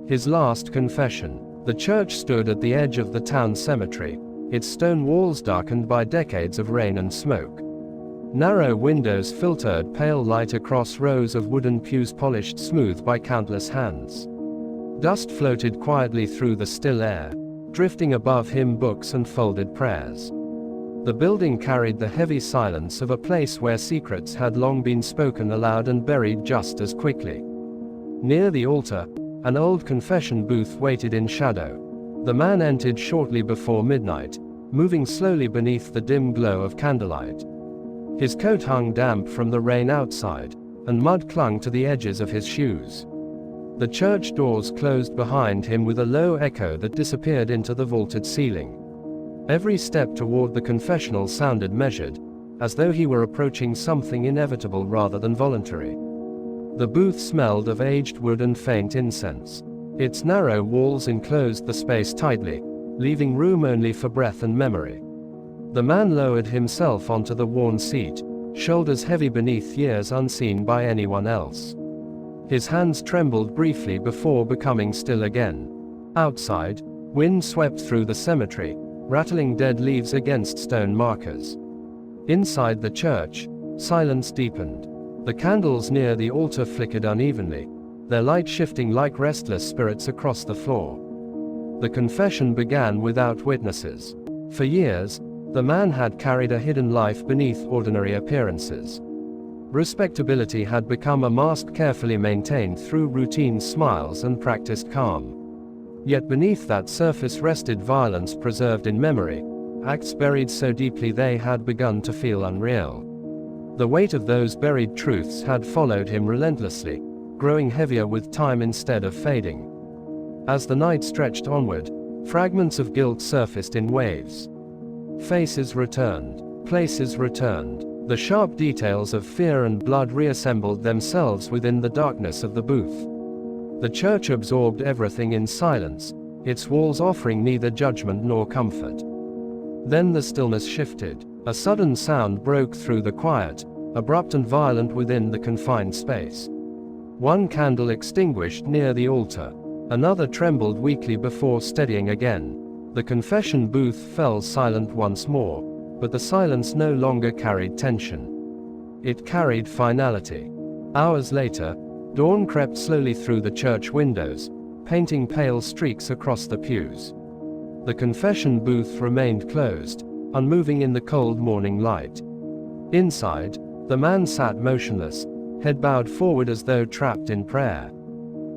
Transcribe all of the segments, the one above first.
His last confession. The church stood at the edge of the town cemetery, its stone walls darkened by decades of rain and smoke. Narrow windows filtered pale light across rows of wooden pews polished smooth by countless hands. Dust floated quietly through the still air, drifting above him books and folded prayers. The building carried the heavy silence of a place where secrets had long been spoken aloud and buried just as quickly. Near the altar, an old confession booth waited in shadow. The man entered shortly before midnight, moving slowly beneath the dim glow of candlelight. His coat hung damp from the rain outside, and mud clung to the edges of his shoes. The church doors closed behind him with a low echo that disappeared into the vaulted ceiling. Every step toward the confessional sounded measured, as though he were approaching something inevitable rather than voluntary. The booth smelled of aged wood and faint incense. Its narrow walls enclosed the space tightly, leaving room only for breath and memory. The man lowered himself onto the worn seat, shoulders heavy beneath years unseen by anyone else. His hands trembled briefly before becoming still again. Outside, wind swept through the cemetery, rattling dead leaves against stone markers. Inside the church, silence deepened. The candles near the altar flickered unevenly, their light shifting like restless spirits across the floor. The confession began without witnesses. For years, the man had carried a hidden life beneath ordinary appearances. Respectability had become a mask carefully maintained through routine smiles and practiced calm. Yet beneath that surface rested violence preserved in memory, acts buried so deeply they had begun to feel unreal. The weight of those buried truths had followed him relentlessly, growing heavier with time instead of fading. As the night stretched onward, fragments of guilt surfaced in waves. Faces returned, places returned. The sharp details of fear and blood reassembled themselves within the darkness of the booth. The church absorbed everything in silence, its walls offering neither judgment nor comfort. Then the stillness shifted. A sudden sound broke through the quiet, abrupt and violent within the confined space. One candle extinguished near the altar. Another trembled weakly before steadying again. The confession booth fell silent once more, but the silence no longer carried tension. It carried finality. Hours later, dawn crept slowly through the church windows, painting pale streaks across the pews. The confession booth remained closed, unmoving in the cold morning light. Inside, the man sat motionless, head bowed forward as though trapped in prayer.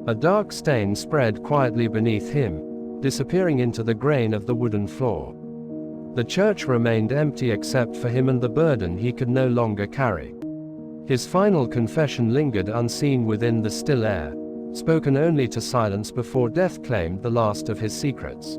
A dark stain spread quietly beneath him, disappearing into the grain of the wooden floor. The church remained empty except for him and the burden he could no longer carry. His final confession lingered unseen within the still air, spoken only to silence before death claimed the last of his secrets.